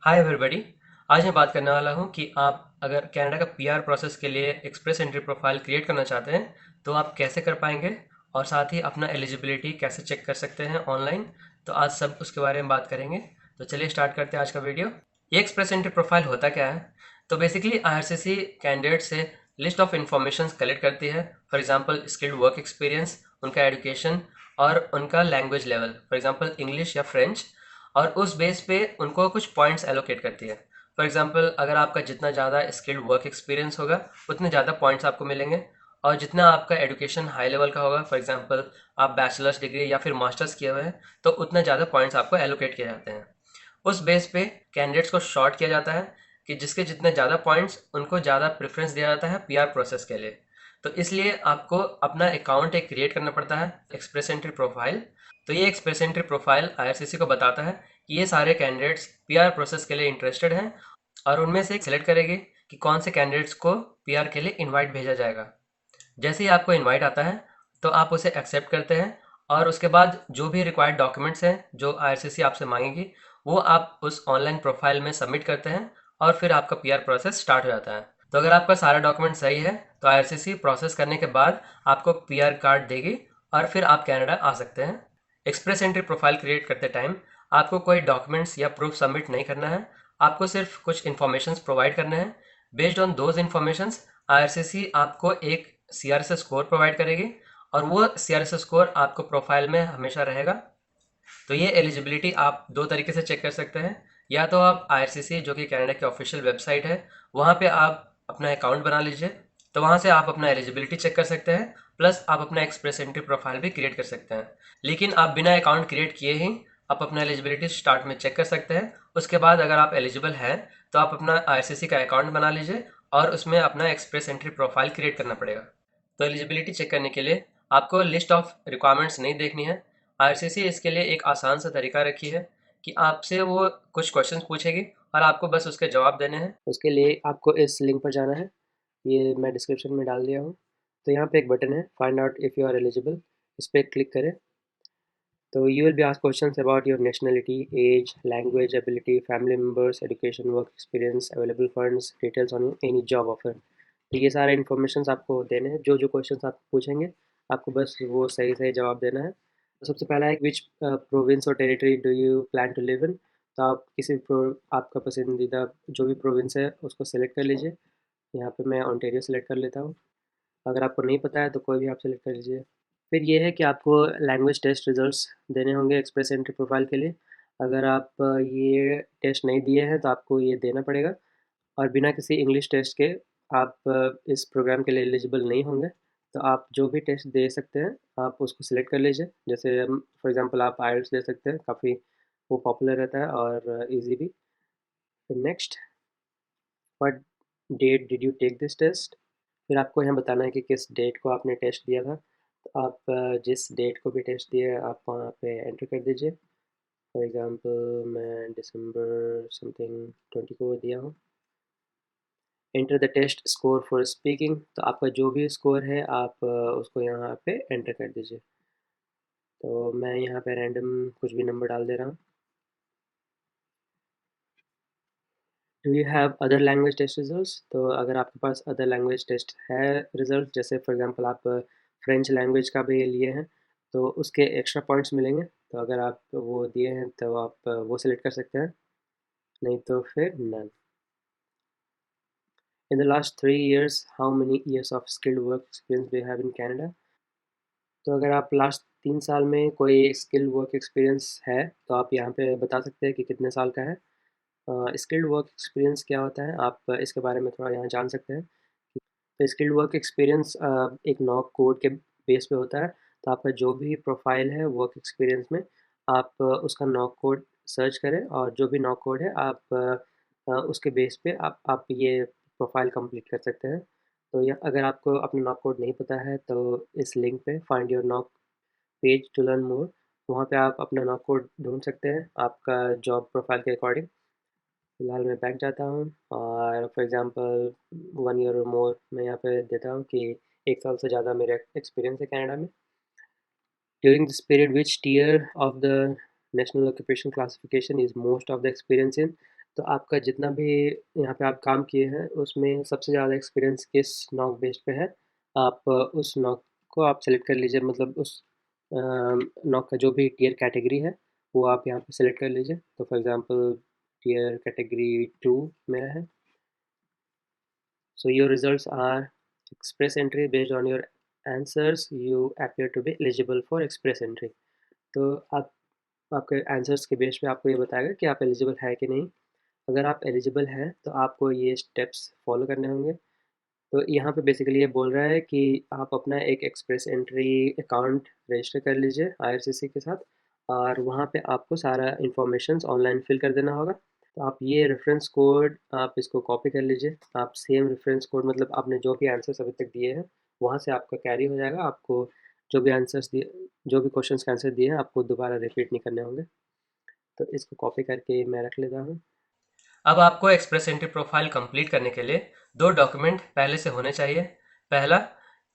Hi everybody. आज मैं बात करने वाला हूँ कि आप अगर कनाडा का पीआर प्रोसेस के लिए एक्सप्रेस एंट्री प्रोफाइल क्रिएट करना चाहते हैं तो आप कैसे कर पाएंगे और साथ ही अपना एलिजिबिलिटी कैसे चेक कर सकते हैं ऑनलाइन। तो आज सब उसके बारे में बात करेंगे। तो चलिए स्टार्ट करते हैं आज का वीडियो। ये एक्सप्रेस एंट्री प्रोफाइल होता क्या है? तो बेसिकली आईआरसीसी कैंडिडेट से लिस्ट ऑफ इंफॉर्मेशन कलेक्ट करती है। For example skilled work experience, उनका एजुकेशन और उनका language level, for example English या फ्रेंच। और उस बेस पे उनको कुछ पॉइंट्स एलोकेट करती है। फॉर एग्जांपल अगर आपका जितना ज़्यादा स्किल्ड वर्क एक्सपीरियंस होगा उतने ज़्यादा पॉइंट्स आपको मिलेंगे। और जितना आपका एजुकेशन हाई लेवल का होगा, फॉर एग्जांपल आप बैचलर्स डिग्री या फिर मास्टर्स किए हुए हैं, तो उतना ज़्यादा पॉइंट्स आपको एलोकेट किए जाते हैं। उस बेस पे कैंडिडेट्स को शॉर्ट किया जाता है कि जिसके जितने ज़्यादा पॉइंट्स उनको ज़्यादा प्रेफरेंस दिया जाता है पीआर प्रोसेस के लिए। तो इसलिए आपको अपना अकाउंट एक क्रिएट करना पड़ता है, एक्सप्रेस एंट्री प्रोफाइल। तो ये एक्सप्रेस एंट्री प्रोफाइल आईआरसीसी को बताता है कि ये सारे कैंडिडेट्स पीआर प्रोसेस के लिए इंटरेस्टेड हैं और उनमें से एक सेलेक्ट करेगी कि कौन से कैंडिडेट्स को पीआर के लिए इनवाइट भेजा जाएगा। जैसे ही आपको इनवाइट आता है तो आप उसे एक्सेप्ट करते हैं और उसके बाद जो भी रिक्वायर्ड डॉक्यूमेंट्स हैं जो आईआरसीसी आपसे मांगेगी वो आप उस ऑनलाइन प्रोफाइल में सबमिट करते हैं और फिर आपका पीआर प्रोसेस स्टार्ट हो जाता है। तो अगर आपका सारा डॉक्यूमेंट सही है तो आईआरसीसी प्रोसेस करने के बाद आपको पीआर कार्ड देगी और फिर आप कनाडा आ सकते हैं। एक्सप्रेस एंट्री प्रोफाइल क्रिएट करते टाइम आपको कोई डॉक्यूमेंट्स या प्रूफ सबमिट नहीं करना है। आपको सिर्फ कुछ इन्फॉर्मेशन प्रोवाइड करने हैं। Based on those informations IRCC आपको एक सीआरएसएस स्कोर प्रोवाइड करेगी और वो सीआरएसएस स्कोर आपको प्रोफाइल में हमेशा रहेगा। तो ये एलिजिबिलिटी आप दो तरीके से चेक कर सकते हैं। या तो आप आईआरसीसी जो कि कनाडा की ऑफिशियल वेबसाइट है वहाँ पे आप अपना अकाउंट बना लीजिए। तो वहाँ से आप अपना एलिजिबिलिटी चेक कर सकते हैं, प्लस आप अपना एक्सप्रेस एंट्री प्रोफाइल भी क्रिएट कर सकते हैं। लेकिन आप बिना अकाउंट क्रिएट किए ही आप अपना एलिजिबिलिटी स्टार्ट में चेक कर सकते हैं। उसके बाद अगर आप एलिजिबल हैं तो आप अपना आईआरसीसी का अकाउंट बना लीजिए और उसमें अपना एक्सप्रेस एंट्री प्रोफाइल क्रिएट करना पड़ेगा। तो एलिजिबिलिटी चेक करने के लिए आपको लिस्ट ऑफ रिक्वायरमेंट्स नहीं देखनी है। आईआरसीसी इसके लिए एक आसान सा तरीका रखी है कि आपसे वो कुछ क्वेश्चंस पूछेगी और आपको बस उसके जवाब देने हैं। उसके लिए आपको इस लिंक पर जाना है, ये मैं डिस्क्रिप्शन में डाल दिया हूँ। तो यहाँ पे एक बटन है find out if you are eligible, इस पर क्लिक करें। तो you will be asked questions about your nationality, age, language, ability, family members, education, work experience, available funds, details on any job offer। तो ये सारे information आपको देने हैं। जो जो क्वेश्चन आप पूछेंगे आपको बस वो सही सही जवाब देना है। तो सबसे पहला है which province or territory do you plan to live in. तो आप आपका पसंदीदा जो भी प्रोविंस है उसको सेलेक्ट कर लीजिए। यहाँ पे मैं ऑन्टेरियो सेलेक्ट कर लेता हूँ। अगर आपको नहीं पता है तो कोई भी आप सेलेक्ट कर लीजिए। फिर ये है कि आपको लैंग्वेज टेस्ट रिजल्ट्स देने होंगे एक्सप्रेस एंट्री प्रोफाइल के लिए। अगर आप ये टेस्ट नहीं दिए हैं तो आपको ये देना पड़ेगा और बिना किसी इंग्लिश टेस्ट के आप इस प्रोग्राम के लिए एलिजिबल नहीं होंगे। तो आप जो भी टेस्ट दे सकते हैं आप उसको सिलेक्ट कर लीजिए। जैसे फॉर एग्जांपल आप आइल्स दे सकते हैं, काफ़ी वो पॉपुलर रहता है और इजी भी। फिर next, what date did you take this test. फिर आपको यहाँ बताना है कि किस डेट को आपने टेस्ट दिया था। तो आप जिस डेट को भी टेस्ट दिया है आप वहाँ पे एंटर कर दीजिए। फॉर एग्जांपल मैं दिसंबर समथिंग 20 को दिया हूँ। Enter the test score for speaking. तो आपका जो भी स्कोर है आप उसको यहाँ पे एंटर कर दीजिए। तो मैं यहाँ पे रैंडम कुछ भी नंबर डाल दे रहा हूँ। Do you have other language test results. तो अगर आपके पास अदर लैंग्वेज टेस्ट है रिजल्ट, जैसे फॉर एग्जांपल आप फ्रेंच लैंग्वेज का भी लिए हैं तो उसके एक्स्ट्रा पॉइंट्स मिलेंगे। तो अगर आप वो दिए हैं तो आप वो सिलेक्ट कर सकते हैं, नहीं तो फिर none. In the last 3 years how many years of skilled work experience do you have in Canada। तो अगर आप लास्ट 3 साल में कोई स्किल्ड वर्क एक्सपीरियंस है तो आप यहाँ पे बता सकते हैं कि कितने साल का है। स्किल्ड वर्क एक्सपीरियंस क्या होता है आप इसके बारे में थोड़ा यहाँ जान सकते हैं। तो स्किल्ड वर्क एक्सपीरियंस एक नॉक कोड के बेस पे होता है। तो आपका जो भी प्रोफाइल है वर्क एक्सपीरियंस में आप उसका नॉक कोड सर्च करें और जो भी नॉक कोड है आप उसके बेस पे आप ये प्रोफाइल कंप्लीट कर सकते हैं। तो या अगर आपको अपना नॉक कोड नहीं पता है तो इस लिंक पे find your NOC page to learn more, वहाँ पे आप अपना नॉक कोड ढूंढ सकते हैं आपका जॉब प्रोफाइल के अकॉर्डिंग। फिलहाल मैं बैक जाता हूँ और फॉर एग्जांपल 1 year और मोर मैं यहाँ पे देता हूँ कि 1 साल से ज़्यादा मेरा एक्सपीरियंस है कनाडा में। During this period which TEER of the national occupation classification is most of the experience in. तो आपका जितना भी यहाँ पे आप काम किए हैं उसमें सबसे ज़्यादा एक्सपीरियंस किस नॉक बेस्ड पे है, आप उस नॉक को आप सेलेक्ट कर लीजिए, मतलब उस नॉक का जो भी टियर कैटेगरी है वो आप यहाँ पे सेलेक्ट कर लीजिए। तो फॉर एग्जांपल टियर कैटेगरी 2 मेरा है। So your results are express entry. Based on your answers, you appear to be eligible for express entry. तो आप आपके आंसर्स के बेस पे आपको ये बताएगा कि आप एलिजिबल है कि नहीं। अगर आप एलिजिबल हैं तो आपको ये स्टेप्स फॉलो करने होंगे। तो यहाँ पे बेसिकली ये बोल रहा है कि आप अपना एक एक्सप्रेस एंट्री अकाउंट रजिस्टर कर लीजिए आईआरसीसी के साथ, और वहाँ पे आपको सारा इन्फॉर्मेशन ऑनलाइन फिल कर देना होगा। तो आप ये रेफरेंस कोड आप इसको कॉपी कर लीजिए। आप सेम रेफरेंस कोड, मतलब आपने जो भी आंसर्स अभी तक दिए हैं वहाँ से आपका कैरी हो जाएगा। आपको जो भी आंसर्स दिए, जो भी क्वेश्चंस के आंसर दिए हैं आपको दोबारा रिपीट नहीं करने होंगे। तो इसको कॉपी करके मैं रख लेता हूँ। अब आपको एक्सप्रेस एंट्री प्रोफाइल कंप्लीट करने के लिए दो डॉक्यूमेंट पहले से होने चाहिए। पहला,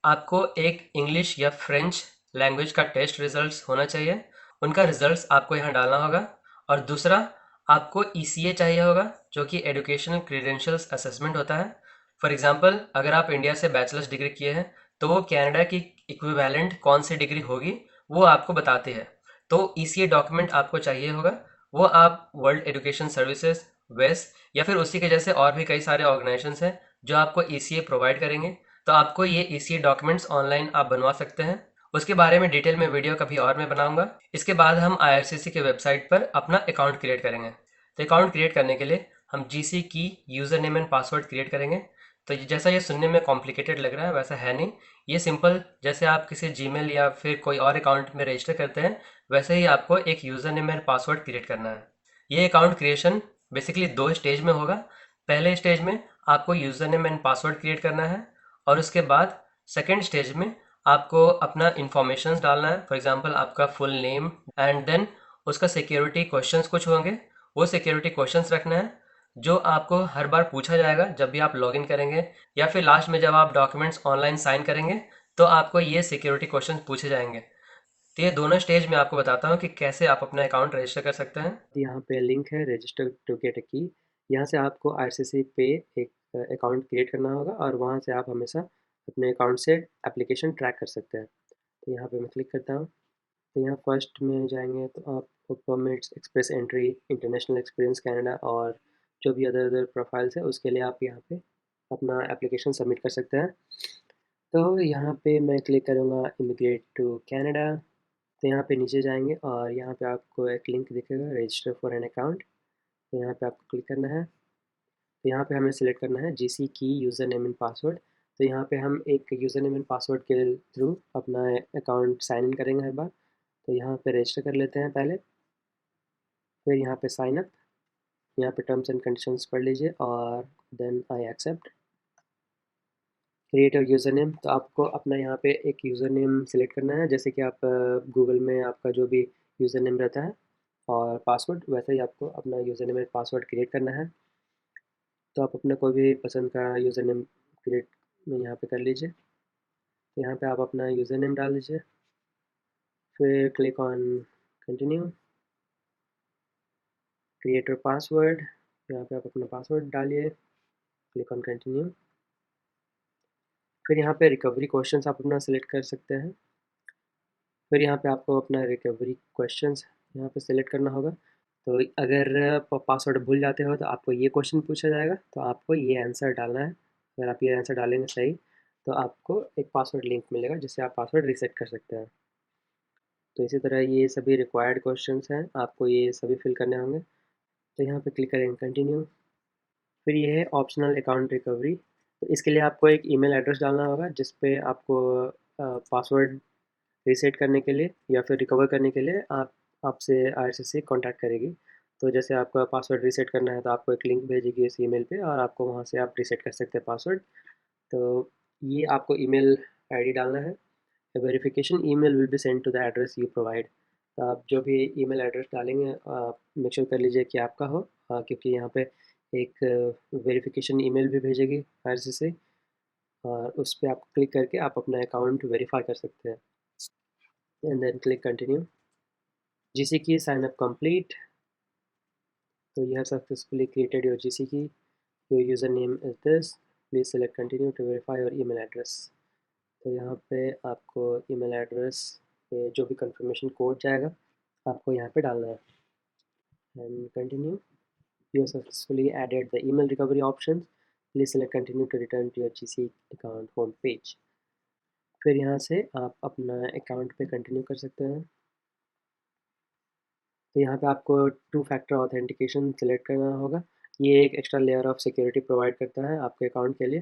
आपको एक इंग्लिश या फ्रेंच लैंग्वेज का टेस्ट रिजल्ट्स होना चाहिए, उनका रिजल्ट्स आपको यहाँ डालना होगा। और दूसरा, आपको ईसीए चाहिए होगा, जो कि एजुकेशनल क्रीडेंशियल्स असेसमेंट होता है। फॉर एग्जांपल, अगर आप इंडिया से बैचलर्स डिग्री किए हैं तो वो कनाडा की इक्विवेलेंट कौन सी डिग्री होगी वो आपको बताती है। तो ईसीए डॉक्यूमेंट आपको चाहिए होगा। वो आप वर्ल्ड एजुकेशन सर्विसेज, वेस या फिर उसी के जैसे और भी कई सारे ऑर्गेनाइजेशंस हैं जो आपको ईसीए प्रोवाइड करेंगे। तो आपको ये ईसीए डॉक्यूमेंट्स ऑनलाइन आप बनवा सकते हैं। उसके बारे में डिटेल में वीडियो कभी और मैं बनाऊंगा। इसके बाद हम आईआरसीसी के वेबसाइट पर अपना अकाउंट क्रिएट करेंगे। तो अकाउंट क्रिएट करने के लिए हम जीसी की user name and password create करेंगे। तो जैसा ये सुनने में कॉम्प्लिकेटेड लग रहा है वैसा है नहीं। ये सिंपल, जैसे आप किसी जीमेल या फिर कोई और अकाउंट में रजिस्टर करते हैं वैसे ही आपको एक user name and password create करना है। ये अकाउंट क्रिएशन बेसिकली दो स्टेज में होगा। पहले स्टेज में आपको user name and password create करना है, और उसके बाद सेकेंड स्टेज में आपको अपना इंफॉर्मेशन डालना है। फॉर एग्जांपल आपका फुल नेम, एंड देन उसका सिक्योरिटी क्वेश्चंस कुछ होंगे, वो सिक्योरिटी क्वेश्चंस रखना है जो आपको हर बार पूछा जाएगा जब भी आप लॉगिन करेंगे, या फिर लास्ट में जब आप डॉक्यूमेंट्स ऑनलाइन साइन करेंगे तो आपको ये सिक्योरिटी क्वेश्चंस पूछे जाएंगे। तो ये दोनों स्टेज में आपको बताता हूँ कि कैसे आप अपना अकाउंट रजिस्टर कर सकते हैं। यहाँ पे लिंक है रजिस्टर टू गेट अ की। यहाँ से आपको आईआरसीसी पे एक अकाउंट क्रिएट करना होगा और वहाँ से आप हमेशा अपने अकाउंट से एप्लीकेशन ट्रैक कर सकते हैं। तो यहाँ पे मैं क्लिक करता हूँ। तो यहाँ फर्स्ट में जाएंगे तो आप permits, express entry, international experience Canada और जो भी अदर अदर प्रोफाइल्स है उसके लिए आप यहाँ पे अपना एप्लीकेशन सबमिट कर सकते हैं। तो यहाँ पे मैं क्लिक करूँगा इमिग्रेट टू कनाडा। तो यहाँ पे नीचे जाएंगे और यहाँ पे आपको एक लिंक दिखेगा रजिस्टर फॉर एन अकाउंट। तो यहाँ पे आपको क्लिक करना है। तो यहाँ पे हमें सेलेक्ट करना है जीसी की यूज़र नेम एंड पासवर्ड। तो यहाँ पे हम एक यूज़र नेम एंड पासवर्ड के थ्रू अपना अकाउंट साइन इन करेंगे हर बार। तो यहाँ पे रजिस्टर कर लेते हैं पहले, फिर यहाँ पे साइन अप। यहाँ पे टर्म्स एंड कंडीशंस पढ़ लीजिए और then I accept. Create your user name, तो आपको अपना यहाँ पे एक यूज़र नेम सेलेक्ट करना है, जैसे कि आप गूगल में आपका जो भी यूज़र नेम रहता है, और पासवर्ड वैसे ही आपको अपना user name and password create करना है। तो आप अपना कोई भी पसंद का यूज़र नेम क्रिएट में यहाँ पे कर लीजिए। तो यहाँ पे आप अपना यूज़र नेम डाल लीजिए, फिर click on continue. Create your password, यहाँ पे आप अपना पासवर्ड डालिए, क्लिक ऑन कंटिन्यू। फिर यहाँ पे रिकवरी क्वेश्चंस आप अपना सेलेक्ट कर सकते हैं। फिर यहाँ पे आपको अपना रिकवरी क्वेश्चंस यहाँ पे सेलेक्ट करना होगा। तो अगर पासवर्ड भूल जाते हो तो आपको ये क्वेश्चन पूछा जाएगा, तो आपको ये आंसर डालना है। अगर आप ये आंसर डालेंगे सही तो आपको एक पासवर्ड लिंक मिलेगा जिससे आप पासवर्ड रीसेट कर सकते हैं। तो इसी तरह ये सभी रिक्वायर्ड क्वेश्चंस हैं, आपको ये सभी फिल करने होंगे। तो यहाँ पे क्लिक करेंगे कंटिन्यू। फिर ये है ऑप्शनल अकाउंट रिकवरी। तो इसके लिए आपको एक ईमेल एड्रेस डालना होगा जिस पे आपको पासवर्ड रीसेट करने के लिए या फिर रिकवर करने के लिए आप आपसे आईआरसीसी कांटेक्ट करेगी। तो जैसे आपका पासवर्ड रीसेट करना है तो आपको एक लिंक भेजेगी इस ईमेल पे और आपको वहाँ से आप रीसेट कर सकते हैं पासवर्ड। तो ये आपको ईमेल आईडी डालना है। Verification email will be send to the address you provide. तो आप जो भी ईमेल एड्रेस डालेंगे मेक श्योर कर लीजिए कि आपका हो, क्योंकि यहाँ पे एक वेरिफिकेशन ईमेल भी भेजेगी आईआरसीसी, और उस पर आप क्लिक करके आप अपना अकाउंट वेरीफाई कर सकते हैं। And then click continue. GC की sign up complete. So you have successfully created your GC key. Your username is this. Please select continue to verify your email address. तो यहाँ पे आपको email address पे जो भी confirmation code जाएगा आपको यहाँ पे डालना है and continue. You have successfully added the email recovery options. Please select continue to return to your GC account home page. फिर यहाँ से आप अपना अकाउंट पे कंटिन्यू कर सकते हैं। तो यहाँ पे आपको टू फैक्टर ऑथेंटिकेशन सेलेक्ट करना होगा। ये एक extra layer of security provide करता है आपके अकाउंट के लिए।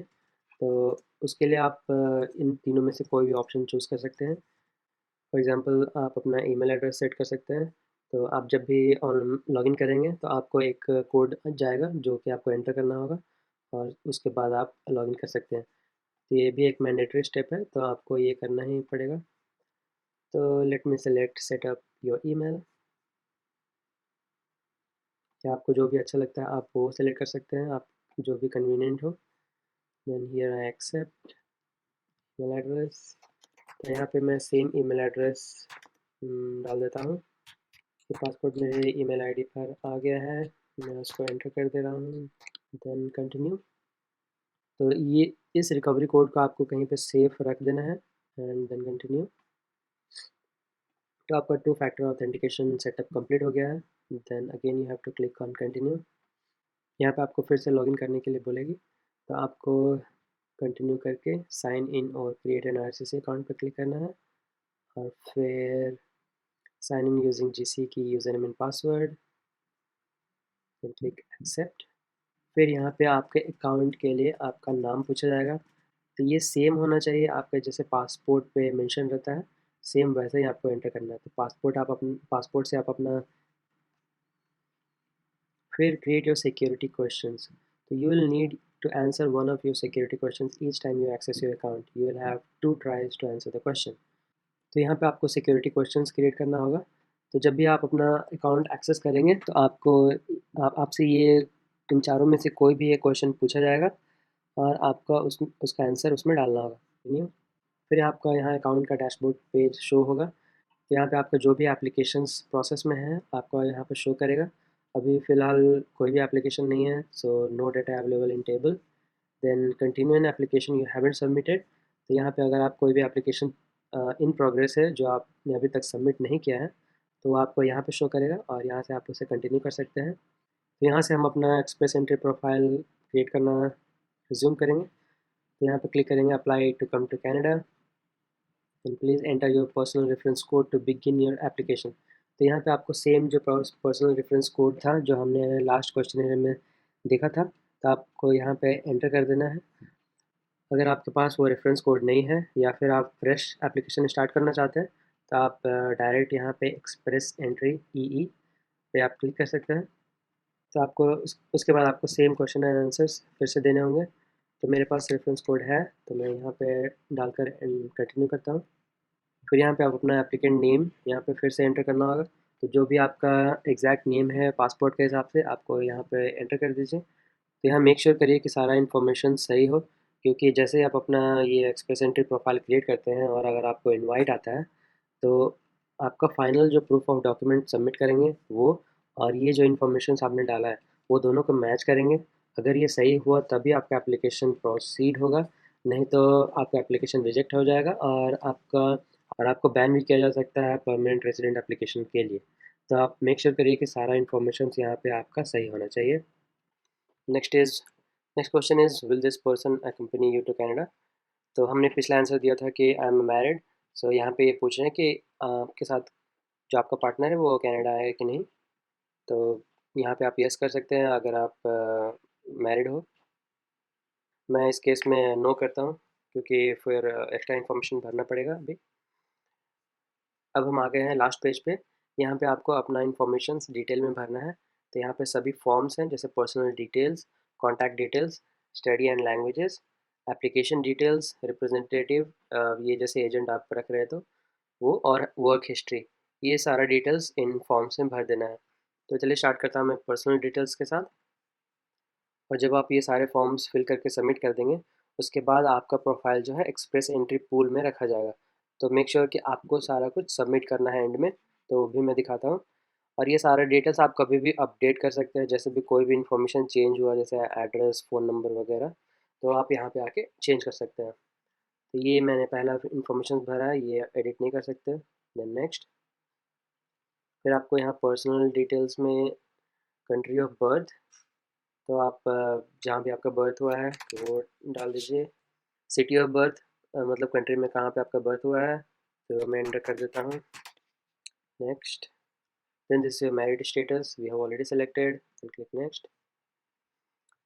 तो उसके लिए आप इन तीनों में से कोई भी ऑप्शन चूज़ कर सकते हैं। फॉर एग्ज़ाम्पल आप अपना ईमेल एड्रेस सेट कर सकते हैं। तो आप जब भी ऑन लॉगिन करेंगे तो आपको एक कोड जाएगा जो कि आपको एंटर करना होगा और उसके बाद आप लॉगिन कर सकते हैं। तो ये भी एक मैंडेटरी स्टेप है, तो आपको ये करना ही पड़ेगा। तो let me select setup your email. या आपको जो भी अच्छा लगता है आप वो सेलेक्ट कर सकते हैं, आप जो भी कन्वीनियंट हो। Then here I accept email address. तो यहाँ पे मैं सेम ईमेल एड्रेस डाल देता हूँ। तो पासवर्ड मेरे ईमेल आईडी पर आ गया है, मैं उसको एंटर कर दे रहा हूँ। Then continue. तो ये इस रिकवरी कोड को आपको कहीं पे सेफ रख देना है एंड देन कंटिन्यू। तो आपका two factor authentication setup complete हो गया है। Then again you have to click on continue. यहाँ पे आपको फिर से लॉगिन करने के लिए बोलेगी, तो आपको कंटिन्यू करके साइन इन और क्रिएट एन आरसीसी अकाउंट पर क्लिक करना है और फिर साइन इन यूजिंग जीसी की user name and password, then click accept. फिर यहाँ पे आपके अकाउंट के लिए आपका नाम पूछा जाएगा। तो ये सेम होना चाहिए आपका, जैसे पासपोर्ट पे मेंशन रहता है सेम वैसे ही आपको एंटर करना है। तो पासपोर्ट से आप अपना फिर create your security questions. So you will need to answer one of your security questions each time you access your account. You will have 2 tries to answer the question. तो यहाँ पे आपको सिक्योरिटी क्वेश्चंस क्रिएट करना होगा। तो जब भी आप अपना अकाउंट एक्सेस करेंगे तो आपसे ये इन चारों में से कोई भी एक क्वेश्चन पूछा जाएगा और आपका उसका आंसर उसमें डालना होगा। फिर आपका यहाँ अकाउंट का डैशबोर्ड पेज शो होगा। तो यहाँ पे आपका जो भी एप्लीकेशंस प्रोसेस में है आपका यहाँ पे शो करेगा। अभी फ़िलहाल कोई भी एप्लीकेशन नहीं है, so no data available in table. Then continue an application you haven't submitted. तो यहाँ पे अगर आप कोई भी एप्लीकेशन इन प्रोग्रेस है जो आपने अभी तक सबमिट नहीं किया है तो आपको यहाँ पे शो करेगा और यहाँ से आप उसे कंटिन्यू कर सकते हैं। तो यहाँ से हम अपना एक्सप्रेस एंट्री प्रोफाइल क्रिएट करना रिज्यूम करेंगे। तो यहाँ पे क्लिक करेंगे apply to come to Canada and please enter your personal reference code to begin your application. तो यहाँ पे आपको सेम जो पर्सनल रेफरेंस कोड था जो हमने लास्ट क्वेश्चन में देखा था, तो आपको यहाँ पे एंटर कर देना है। अगर आपके पास वो रेफरेंस कोड नहीं है या फिर आप फ्रेश एप्लीकेशन स्टार्ट करना चाहते हैं तो आप डायरेक्ट यहाँ पे एक्सप्रेस एंट्री ई पे आप क्लिक कर सकते हैं। तो आपको उसके बाद आपको सेम क्वेश्चन एंड आंसर्स फिर से देने होंगे। तो मेरे पास रेफरेंस कोड है तो मैं यहाँ पे डालकर कंटिन्यू करता हूँ। फिर यहाँ पे आप अपना एप्लीकेंट नेम यहाँ पे फिर से एंटर करना होगा। तो जो भी आपका एग्जैक्ट नेम है पासपोर्ट के हिसाब से आपको यहाँ पे एंटर कर दीजिए। तो यहाँ मेक श्योर करिए कि सारा इन्फॉर्मेशन सही हो, क्योंकि जैसे ही आप अपना ये एक्सप्रेस एंट्री प्रोफाइल क्रिएट करते हैं और अगर आपको इनवाइट आता है तो आपका फाइनल जो प्रूफ ऑफ डॉक्यूमेंट सबमिट करेंगे वो और ये जो इन्फॉर्मेशन आपने डाला है वो दोनों को मैच करेंगे। अगर ये सही हुआ तभी आपका एप्लीकेशन प्रोसीड होगा, नहीं तो आपका एप्लीकेशन रिजेक्ट हो जाएगा और आपको बैन भी किया जा सकता है परमानेंट रेजिडेंट एप्लीकेशन के लिए। तो आप मेक श्योर करिए कि सारा इन्फॉर्मेशन यहाँ पे आपका सही होना चाहिए। Next is next question is will this person accompany you to Canada. तो हमने पिछला आंसर दिया था कि आई एम मैरिड। सो यहाँ पे ये पूछ रहे हैं कि आपके साथ जो आपका पार्टनर है वो कनाडा है कि नहीं। तो यहाँ पे आप यस कर सकते हैं अगर आप मैरिड हो। मैं इस केस में नो करता हूँ क्योंकि फिर एक्स्ट्रा इन्फॉर्मेशन भरना पड़ेगा अभी। अब हम आ गए हैं लास्ट पेज पे। यहाँ पे आपको अपना इन्फॉर्मेशन डिटेल में भरना है। तो यहाँ पे सभी फॉर्म्स हैं जैसे personal details, contact details, study and languages, application details, representative ये जैसे एजेंट आप रख रहे हैं तो वो, और वर्क हिस्ट्री, ये सारा डिटेल्स इन फॉर्म्स में भर देना है। तो चलिए स्टार्ट करता हूँ मैं पर्सनल डिटेल्स के साथ। और जब आप ये सारे फॉर्म्स फिल करके सबमिट कर देंगे उसके बाद आपका प्रोफाइल जो है एक्सप्रेस एंट्री पूल में रखा जाएगा। तो मेक श्योर कि आपको सारा कुछ सबमिट करना है एंड में, तो वो भी मैं दिखाता हूँ। और ये सारे डिटेल्स आप कभी भी अपडेट कर सकते हैं, जैसे भी कोई भी इंफॉर्मेशन चेंज हुआ, जैसे एड्रेस, फ़ोन नंबर वगैरह, तो आप यहाँ पे आके चेंज कर सकते हैं। तो ये मैंने पहला इंफॉर्मेशन भरा है, ये एडिट नहीं कर सकते। देन नेक्स्ट, फिर आपको यहाँ पर्सनल डिटेल्स में कंट्री ऑफ बर्थ, तो आप जहाँ भी आपका बर्थ हुआ है तो वो डाल दीजिए। सिटी ऑफ बर्थ, मतलब कंट्री में कहाँ पे आपका बर्थ हुआ है, तो मैं एंटर कर देता हूँ। Next, then this is your married status, we have already selected, and click next।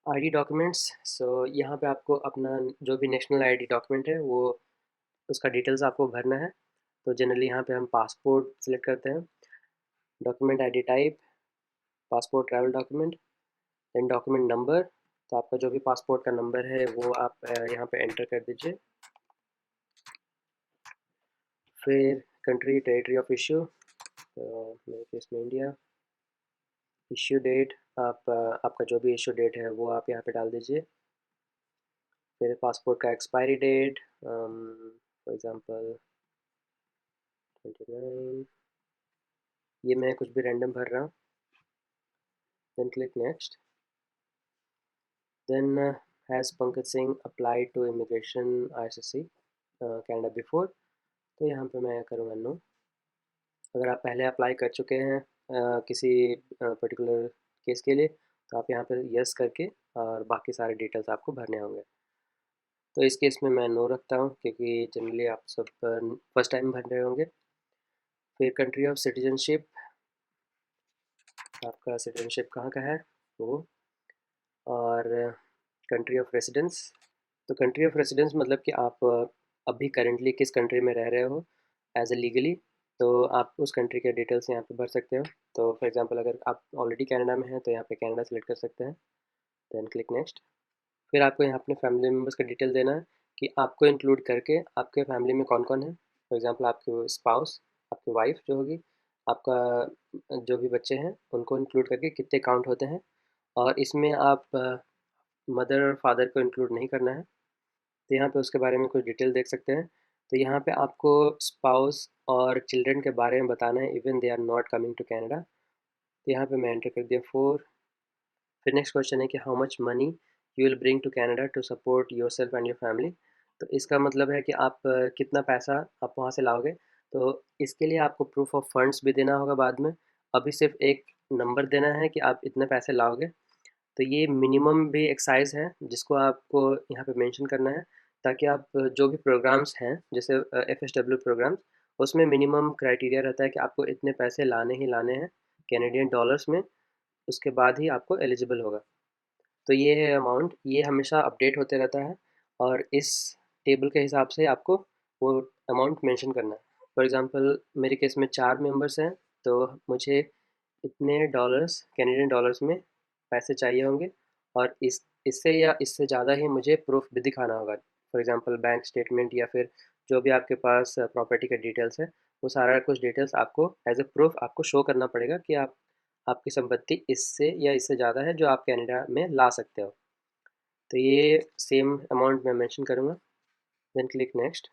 ID documents, so यहाँ पे आपको अपना जो भी नेशनल आईडी डॉक्यूमेंट है वो उसका डिटेल्स आपको भरना है। तो जनरली यहाँ पे हम पासपोर्ट सेलेक्ट करते हैं। Document ID type, passport travel document, then document number, तो आपका जो भी पासपोर्ट का नंबर है वो आप यहाँ पे एंटर कर दीजिए। फिर कंट्री टेरिटरी ऑफ इशू, तो मेरे केस में इंडिया। इशू डेट, आप आपका जो भी इशू डेट है वो आप यहाँ पे डाल दीजिए। फिर पासपोर्ट का एक्सपायरी डेट, फॉर एग्ज़ाम्पल 29, ये मैं कुछ भी रैंडम भर रहा हूँ। Then click next. Then has Pankaj Singh applied to immigration IRCC Canada before, तो यहाँ पे मैं करूँगा नो। अगर आप पहले अप्लाई कर चुके हैं किसी पर्टिकुलर केस के लिए, तो आप यहाँ पे यस करके और बाकी सारे डिटेल्स आपको भरने होंगे। तो इस केस में मैं नो रखता हूँ, क्योंकि जनरली आप सब फर्स्ट टाइम भर रहे होंगे। फिर कंट्री ऑफ सिटीजनशिप, आपका सिटीजनशिप कहाँ का है वो, और कंट्री ऑफ रेसिडेंस, तो कंट्री ऑफ रेसिडेंस मतलब कि आप अभी करेंटली किस कंट्री में रह रहे हो एज ए लीगली, तो आप उस कंट्री के डिटेल्स यहाँ पे भर सकते हो। तो फॉर एग्जांपल अगर आप ऑलरेडी कनाडा में हैं तो यहाँ पे कनाडा सेलेक्ट कर सकते हैं। Then click next. फिर आपको यहाँ अपने फैमिली मेम्बर्स का डिटेल देना है कि आपको इंक्लूड करके आपके फैमिली में कौन कौन है। फॉर एग्जांपल आपके स्पाउस, आपकी वाइफ जो होगी, आपका जो भी बच्चे हैं उनको इंक्लूड करके कितने काउंट होते हैं। और इसमें आप मदर और फादर को इंक्लूड नहीं करना है। तो यहाँ पे उसके बारे में कुछ डिटेल देख सकते हैं। तो यहाँ पे आपको स्पाउस और चिल्ड्रन के बारे में बताना है, even they are not coming to Canada. तो यहाँ पे मैं एंटर कर दिया 4। फिर नेक्स्ट क्वेश्चन है कि how much money you will bring to Canada to support your self and your family. तो इसका मतलब है कि आप कितना पैसा आप वहाँ से लाओगे। तो इसके लिए आपको प्रूफ ऑफ फंड्स भी देना होगा बाद में। अभी सिर्फ एक नंबर देना है कि आप इतने पैसे लाओगे। तो ये मिनिमम भी एक साइज़ है जिसको आपको यहाँ पे मेंशन करना है, ताकि आप जो भी प्रोग्राम्स हैं जैसे एफएसडब्ल्यू प्रोग्राम्स, उसमें मिनिमम क्राइटेरिया रहता है कि आपको इतने पैसे लाने ही लाने हैं कैनेडियन डॉलर्स में, उसके बाद ही आपको एलिजिबल होगा। तो ये है अमाउंट, ये हमेशा अपडेट होते रहता है और इस टेबल के हिसाब से आपको वो अमाउंट मेंशन करना है। फॉर एग्जांपल मेरे केस में 4 मेंबर्स हैं, तो मुझे इतने डॉलर्स कैनेडियन डॉलर्स में पैसे चाहिए होंगे, और इस इससे या इससे ज़्यादा ही मुझे प्रूफ भी दिखाना होगा। फॉर एग्जांपल बैंक स्टेटमेंट या फिर जो भी आपके पास प्रॉपर्टी का डिटेल्स है, वो सारा कुछ डिटेल्स आपको एज ए प्रूफ आपको शो करना पड़ेगा कि आप आपकी संपत्ति इससे या इससे ज़्यादा है जो आप कनाडा में ला सकते हो। तो ये सेम अमाउंट मैं मेंशन करूँगा। Then click next.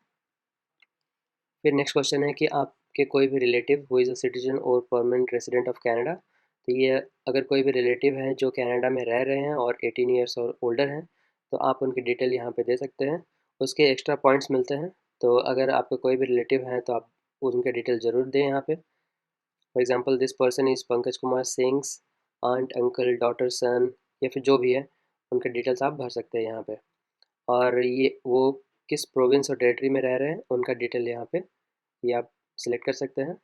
फिर नेक्स्ट क्वेश्चन है कि आपके कोई भी relative who is a citizen or permanent resident of Canada, तो ये अगर कोई भी रिलेटिव है जो कनाडा में रह रहे हैं और 18 ईयर्स और ओल्डर हैं, तो आप उनकी डिटेल यहाँ पे दे सकते हैं। उसके एक्स्ट्रा पॉइंट्स मिलते हैं, तो अगर आपका कोई भी रिलेटिव है तो आप उनके डिटेल ज़रूर दें यहाँ पे। For example this person is Pankaj Kumar Singh's aunt uncle daughter son, या फिर जो भी है उनके डिटेल्स आप भर सकते हैं यहाँ पे। और ये वो किस प्रोविंस और टेरिटरी में रह रहे हैं उनका डिटेल यहाँ पे ये आप सिलेक्ट कर सकते हैं।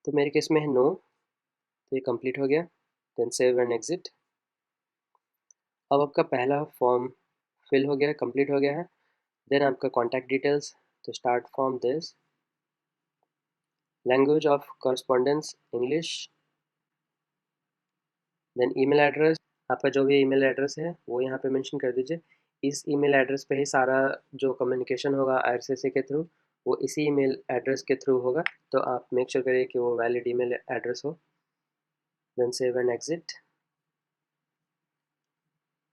तो मेरे केस में है नो, तो ये कंप्लीट हो गया। Then save and exit. अब आपका पहला फॉर्म फिल हो गया, कंप्लीट हो गया है। देन आपका कॉन्टैक्ट डिटेल्स, तो start from this, language of correspondence English, then email address, आपका जो भी ईमेल एड्रेस है वो यहाँ पे मेंशन कर दीजिए। इस ईमेल एड्रेस पे ही सारा जो कम्युनिकेशन होगा आईआरसीसी के थ्रू, वो इसी ईमेल एड्रेस के थ्रू होगा, तो आप मेक श्योर करिए कि वो वैलिड ईमेल एड्रेस हो। Then save and exit.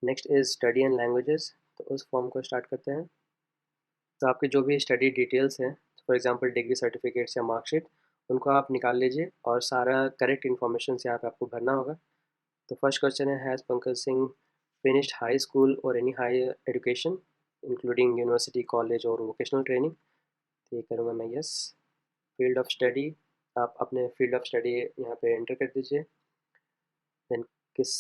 Next is study and languages, तो उस फॉर्म को स्टार्ट करते हैं। तो आपके जो भी स्टडी डिटेल्स हैं, फॉर एग्जांपल डिग्री सर्टिफिकेट्स या मार्कशीट, उनको आप निकाल लीजिए और सारा करेक्ट इन्फॉर्मेशन यहाँ पे आपको भरना होगा। तो फर्स्ट क्वेश्चन है, has Pankaj Singh finished high school और any higher education including university, college और वोकेशनल ट्रेनिंग। तो ये करूँगा मैं यस। फील्ड ऑफ स्टडी, आप अपने फील्ड ऑफ स्टडी यहाँ पे एंटर कर दीजिए। देन किस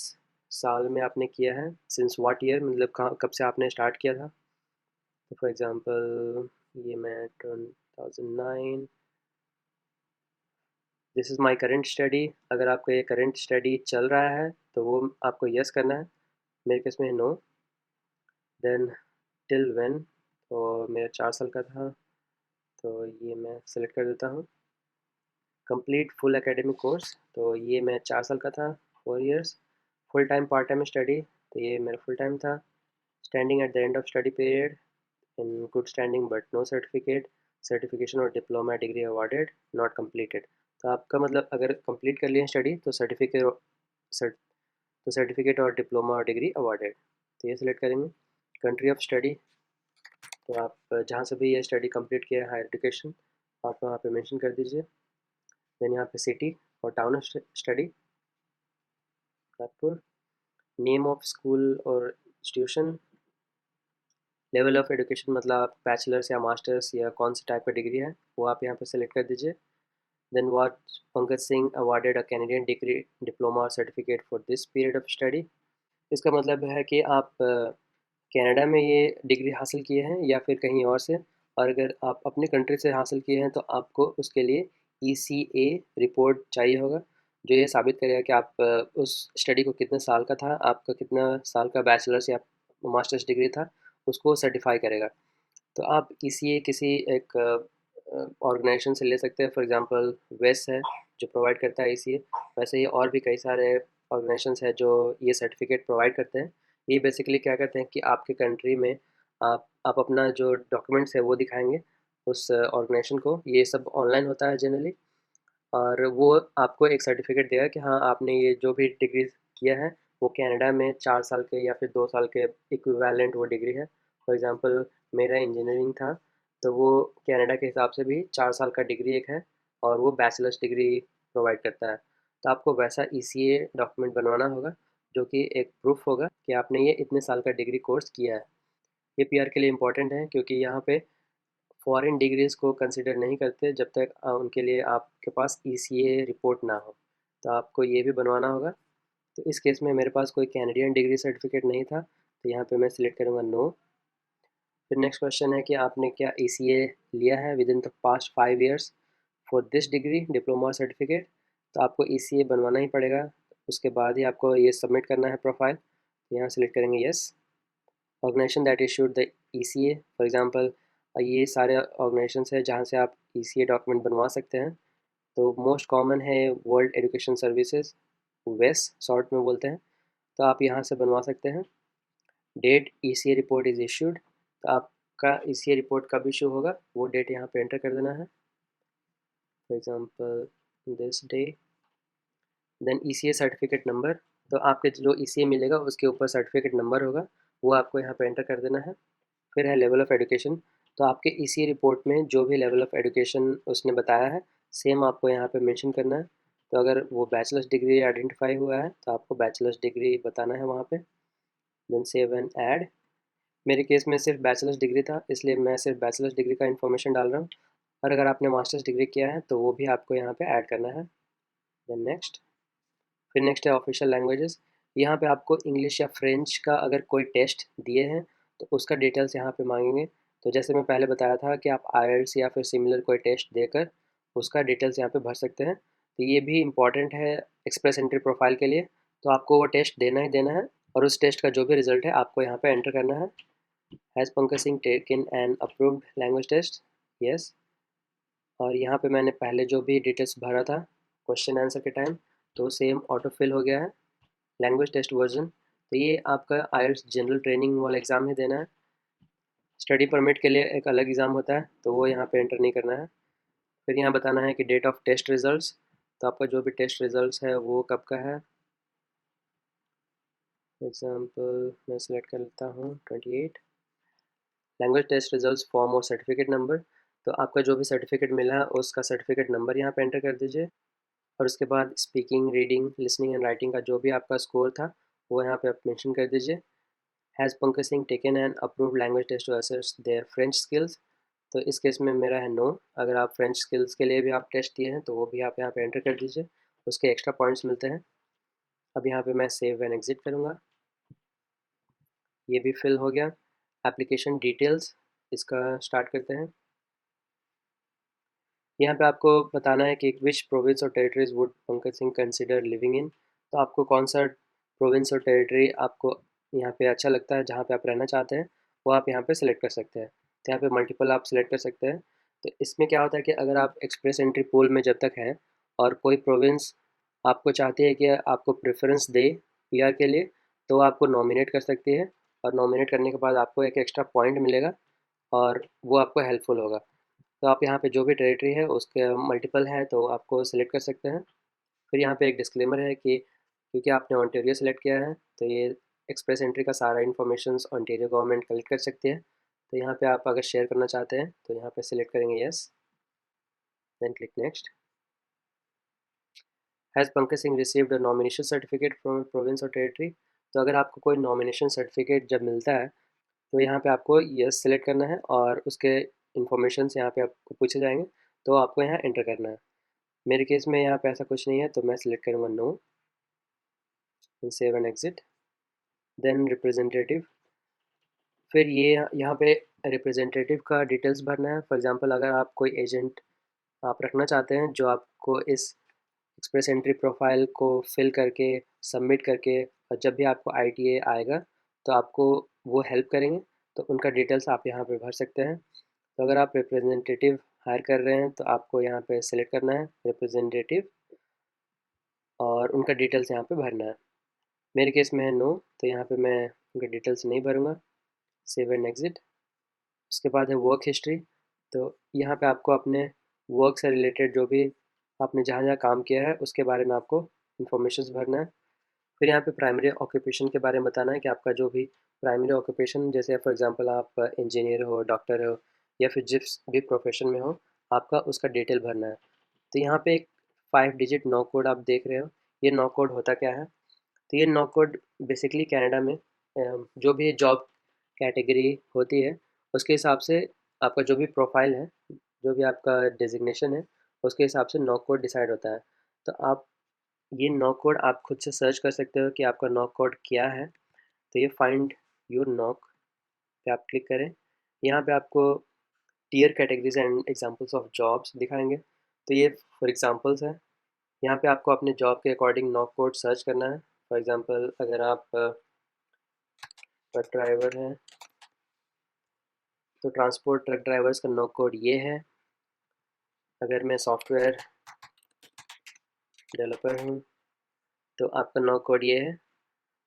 साल में आपने किया है, सिंस व्हाट ईयर, मतलब कहाँ कब से आपने स्टार्ट किया था। तो फॉर एग्जांपल ये मैं 2009, this is my current study. अगर आपका ये करंट स्टडी चल रहा है तो वो आपको यस करना है, मेरे केस में नो। देन टिल व्हेन, तो मेरा 4 साल का था, तो ये मैं सेलेक्ट कर देता हूँ। कंप्लीट फुल एकेडमिक कोर्स, तो ये मैं 4 साल का था, 4 years. Full time part time study, तो ये मेरा फुल टाइम था। Standing at the end of study period, in good standing but no certificate, certification और diploma degree awarded, not completed। तो आपका मतलब अगर कंप्लीट कर लिए स्टडी तो सर्टिफिकेट और डिप्लोमा और डिग्री अवॉर्डेड, तो ये सिलेक्ट करेंगे। कंट्री ऑफ स्टडी, तो आप जहाँ से भी ये स्टडी कंप्लीट किया है हायर एजुकेशन, आप वहाँ पे मेंशन कर दीजिए। देन यहाँ पे सिटी और town of study, Nagpur. Name of school और इंस्टीट्यूशन, लेवल ऑफ एजुकेशन मतलब आप बैचलर्स या मास्टर्स या कौन सी टाइप का डिग्री है वो आप यहाँ पे सेलेक्ट कर दीजिए। Then what Pankaj Singh awarded a Canadian degree, diploma और certificate for this period of study. इसका मतलब है कि आप कनाडा में ये डिग्री हासिल किए हैं या फिर कहीं और से। और अगर आप अपने कंट्री से हासिल किए हैं तो आपको उसके लिए ECA रिपोर्ट चाहिए होगा, जो ये साबित करेगा कि आप उस स्टडी को कितने साल का था, आपका कितना साल का बैचलर्स या मास्टर्स डिग्री था, उसको सर्टिफाई करेगा। तो आप ECA किसी एक ऑर्गेनाइजेशन से ले सकते हैं, फॉर एग्जांपल वेस है जो प्रोवाइड करता है ECA। वैसे ही और भी कई सारे ऑर्गेनाइजेशंस हैं जो ये सर्टिफिकेट प्रोवाइड करते हैं। ये बेसिकली क्या करते हैं कि आपके कंट्री में आप अपना जो डॉक्यूमेंट्स है वो दिखाएंगे उस ऑर्गेनाइजेशन को। ये सब ऑनलाइन होता है जनरली, और वो आपको एक सर्टिफिकेट देगा कि हाँ आपने ये जो भी डिग्री किया है वो कनाडा में 4 साल के या फिर 2 साल के इक्विवेलेंट वो डिग्री है। फॉर एग्जांपल मेरा इंजीनियरिंग था, तो वो कनाडा के हिसाब से भी 4 साल का डिग्री एक है, और वो बैचलर्स डिग्री प्रोवाइड करता है। तो आपको वैसा ECA डॉक्यूमेंट बनवाना होगा, जो कि एक प्रूफ होगा कि आपने ये इतने साल का डिग्री कोर्स किया है। ये PR के लिए इम्पोर्टेंट है क्योंकि यहाँ पे फॉरेन डिग्रीज़ को कंसिडर नहीं करते जब तक उनके लिए आपके पास ECA रिपोर्ट ना हो। तो आपको ये भी बनवाना होगा। तो इस केस में मेरे पास कोई कैनेडियन डिग्री सर्टिफिकेट नहीं था, तो यहाँ पे मैं सिलेक्ट करूँगा नो। फिर नेक्स्ट क्वेश्चन है कि आपने क्या ECA लिया है with in the past 5 years for this degree, diploma certificate. तो आपको ECA बनवाना ही पड़ेगा, उसके बाद ही आपको ये सबमिट करना है प्रोफाइल। तो यहाँ सेलेक्ट करेंगे yes. Organisation that issued the ECA, for example ये सारे ऑर्गेनाइजेशंस हैं जहाँ से आप ECA डॉक्यूमेंट बनवा सकते हैं। तो मोस्ट कॉमन है वर्ल्ड एजुकेशन सर्विसेज, वेस शॉर्ट में बोलते हैं। तो आप यहाँ से बनवा सकते हैं। Date ECA report is issued, तो आपका ECA रिपोर्ट कब इशू होगा वो डेट यहाँ पे एंटर कर देना है। For example this day. Then ECA certificate number, तो आपके जो ECA मिलेगा उसके ऊपर सर्टिफिकेट नंबर होगा, वो आपको यहाँ पे एंटर कर देना है। फिर है लेवल ऑफ़ एजुकेशन, तो आपके ECA रिपोर्ट में जो भी लेवल ऑफ़ एजुकेशन उसने बताया है सेम आपको यहाँ पे मेंशन करना है। तो अगर वो बैचलर्स डिग्री आइडेंटिफाई हुआ है तो आपको बैचलर्स डिग्री बताना है वहाँ पे। Then save and add. मेरे केस में सिर्फ बैचलर्स डिग्री था इसलिए मैं सिर्फ बैचलर्स डिग्री का इन्फॉर्मेशन डाल रहा हूँ, और अगर आपने मास्टर्स डिग्री किया है तो वो भी आपको यहाँ पे ऐड करना है। Then next. फिर नेक्स्ट है ऑफिशियल लैंग्वेजेस। यहाँ पे आपको इंग्लिश या फ्रेंच का अगर कोई टेस्ट दिए हैं तो उसका डिटेल्स यहाँ पे मांगेंगे। तो जैसे मैं पहले बताया था कि आप IELTS या फिर सिमिलर कोई टेस्ट देकर उसका डिटेल्स यहाँ पे भर सकते हैं। तो ये भी इम्पॉर्टेंट है एक्सप्रेस एंट्री प्रोफाइल के लिए। तो आपको वो टेस्ट देना ही देना है, और उस टेस्ट का जो भी रिजल्ट है आपको यहाँ पे एंटर करना है। Has Pankaj Singh taken an approved language test, yes. और यहाँ पे मैंने पहले जो भी डिटेल्स भरा था क्वेश्चन आंसर के टाइम, तो सेम ऑटो फिल हो गया है। लैंग्वेज टेस्ट वर्जन, तो ये आपका IELTS जनरल ट्रेनिंग वाला एग्ज़ाम ही देना है। स्टडी परमिट के लिए एक अलग एग्ज़ाम होता है तो वो यहाँ पे एंटर नहीं करना है। फिर यहाँ बताना है कि डेट ऑफ टेस्ट रिजल्ट्स, तो आपका जो भी टेस्ट रिजल्ट्स है वो कब का है। एग्जाम्पल मैं सिलेक्ट कर लेता हूँ 28। लैंग्वेज टेस्ट रिजल्ट्स फॉर्म और सर्टिफिकेट नंबर, तो आपका जो भी सर्टिफिकेट मिला है उसका सर्टिफिकेट नंबर यहाँ पे एंटर कर दीजिए, और उसके बाद speaking, reading, listening and writing का जो भी आपका स्कोर था वो यहाँ पे आप मेंशन कर दीजिए। Has Pankaj Singh taken an approved language test to assess their French skills? तो इस केस में मेरा है नो। अगर आप फ्रेंच स्किल्स के लिए भी आप टेस्ट दिए हैं तो वो भी आप यहाँ पे एंटर कर दीजिए, उसके एक्स्ट्रा पॉइंट्स मिलते हैं। अब यहाँ पे मैं सेव एंड एग्जिट करूँगा, ये भी फिल हो गया। एप्लीकेशन डिटेल्स इसका स्टार्ट करते हैं। यहाँ पे आपको बताना है कि विच प्रोविंस और territories would Pankaj Singh consider living in. तो आपको कौन सा प्रोविंस और टेरिटरी आपको यहाँ पे अच्छा लगता है, जहाँ पे आप रहना चाहते हैं वो आप यहाँ पे सिलेक्ट कर सकते हैं। तो यहाँ पे मल्टीपल आप सिलेक्ट कर सकते हैं। तो इसमें क्या होता है कि अगर आप एक्सप्रेस एंट्री पूल में जब तक हैं और कोई प्रोविंस आपको चाहती है कि आपको प्रेफरेंस दे पीआर के लिए, तो आपको नॉमिनेट कर सकती है, और नॉमिनेट करने के बाद आपको एक एक्स्ट्रा पॉइंट मिलेगा और वो आपको हेल्पफुल होगा। तो आप यहाँ पे जो भी टेरिटरी है उसके मल्टीपल है तो आपको सिलेक्ट कर सकते हैं। फिर यहाँ पे एक डिस्क्लेमर है कि क्योंकि आपने ऑन्टेरियो सेलेक्ट किया है तो ये एक्सप्रेस एंट्री का सारा इन्फॉर्मेशन ऑन्टेरियो गवर्नमेंट कलेक्ट कर सकती है। तो यहाँ पे आप अगर शेयर करना चाहते हैं तो यहाँ पे सिलेक्ट करेंगे yes, then click next. Has Pankaj Singh received a nomination certificate from province or territory? तो अगर आपको कोई नॉमिनेशन सर्टिफिकेट जब मिलता है तो यहाँ पे आपको यस सेलेक्ट करना है, और उसके इन्फॉर्मेशन यहाँ पे आपको पूछे जाएंगे तो आपको यहाँ एंटर करना है। मेरे केस में यहाँ पे ऐसा कुछ नहीं है तो मैं सिलेक्ट करूँगा no, save and exit. Then representative, फिर ये यहाँ पे रिप्रेजेंटेटिव का डिटेल्स भरना है। फॉर एग्जांपल अगर आप कोई एजेंट आप रखना चाहते हैं जो आपको इस एक्सप्रेस एंट्री प्रोफाइल को फिल करके सबमिट करके, और जब भी आपको आईटीए आएगा तो आपको वो हेल्प करेंगे, तो उनका डिटेल्स आप यहाँ पे भर सकते हैं। तो अगर आप रिप्रेजेंटेटिव हायर कर रहे हैं तो आपको यहाँ पे सेलेक्ट करना है रिप्रेजेंटेटिव, और उनका डिटेल्स यहाँ पे भरना है। मेरे केस में है नो, तो यहाँ पे मैं उनके डिटेल्स नहीं भरूँगा, सेव एंड एग्जिट। उसके बाद है वर्क हिस्ट्री। तो यहाँ पे आपको अपने वर्क से रिलेटेड जो भी आपने जहाँ जहाँ काम किया है उसके बारे में आपको इन्फॉर्मेशन भरना है। फिर यहाँ पे प्राइमरी ऑक्यूपेशन के बारे में बताना है कि आपका जो भी प्राइमरी ऑक्यूपेशन, जैसे फॉर एग्जांपल आप इंजीनियर हो, डॉक्टर हो, या फिर जिस भी प्रोफेशन में हो आपका उसका डिटेल भरना है। तो यहाँ पे एक 5 डिजिट नो कोड आप देख रहे हो, ये नो कोड होता क्या है? तो ये नो कोड बेसिकली कनाडा में जो भी जॉब कैटेगरी होती है उसके हिसाब से आपका जो भी प्रोफाइल है, जो भी आपका डेजिग्नेशन है, उसके हिसाब से नो कोड डिसाइड होता है। तो आप ये नो कोड आप खुद से सर्च कर सकते हो कि आपका नो कोड क्या है। तो ये फाइंड योर नॉक पे आप क्लिक करें। यहाँ पे आपको TEER categories and examples of jobs दिखाएंगे। तो ये फॉर एग्जांपल्स है, यहाँ पे आपको अपने जॉब के अकॉर्डिंग नॉक कोड सर्च करना है। फॉर एग्जांपल अगर आप ट्रक ड्राइवर हैं तो ट्रांसपोर्ट ट्रक ड्राइवर्स का नो कोड ये है। अगर मैं सॉफ्टवेयर डेवलपर हूँ तो आपका नो कोड ये है।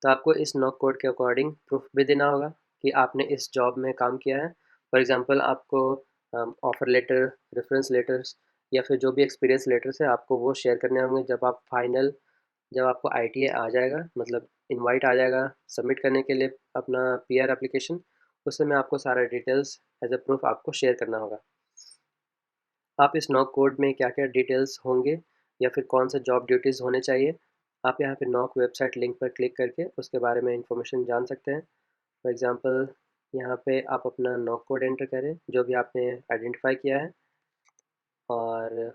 तो आपको इस नो कोड के अकॉर्डिंग प्रूफ भी देना होगा कि आपने इस जॉब में काम किया है। फॉर एग्जांपल आपको ऑफ़र लेटर, रेफरेंस लेटर्स, या फिर जो भी एक्सपीरियंस लेटर्स है आपको वो शेयर करने होंगे जब आप फाइनल, जब आपको आईटीए आ जाएगा, मतलब इनवाइट आ जाएगा सबमिट करने के लिए अपना पीआर एप्लीकेशन, उस समय आपको सारा डिटेल्स एज अ प्रूफ आपको शेयर करना होगा। आप इस नॉक कोड में क्या क्या डिटेल्स होंगे या फिर कौन से जॉब ड्यूटीज़ होने चाहिए, आप यहाँ पे नॉक वेबसाइट लिंक पर क्लिक करके उसके बारे में इंफॉर्मेशन जान सकते हैं। फॉर एग्जांपल यहाँ पे आप अपना नॉक कोड एंटर करें जो भी आपने आइडेंटिफाई किया है, और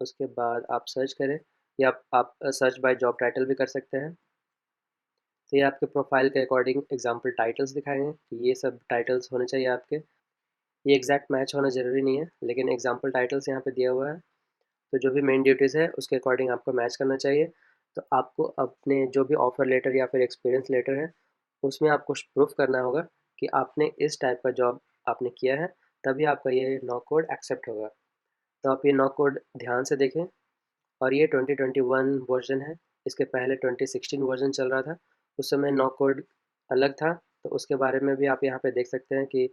उसके बाद आप सर्च करें, या आप सर्च बाय जॉब टाइटल भी कर सकते हैं। तो ये आपके प्रोफाइल के अकॉर्डिंग एग्जाम्पल टाइटल्स दिखाएंगे कि ये सब टाइटल्स होने चाहिए आपके। ये एग्जैक्ट मैच होना ज़रूरी नहीं है, लेकिन एग्जाम्पल टाइटल्स यहाँ पे दिया हुआ है, तो जो भी मेन ड्यूटीज़ है उसके अकॉर्डिंग आपको मैच करना चाहिए। तो आपको अपने जो भी ऑफ़र लेटर या फिर एक्सपीरियंस लेटर है उसमें आपको प्रूफ करना होगा कि आपने इस टाइप का जॉब आपने किया है, तभी आपका ये नो कोड एक्सेप्ट होगा। तो आप ये नो कोड ध्यान से देखें। और ये 2021 वर्जन है, इसके पहले 2016 वर्जन चल रहा था, उस समय नो कोड अलग था। तो उसके बारे में भी आप यहाँ पे देख सकते हैं कि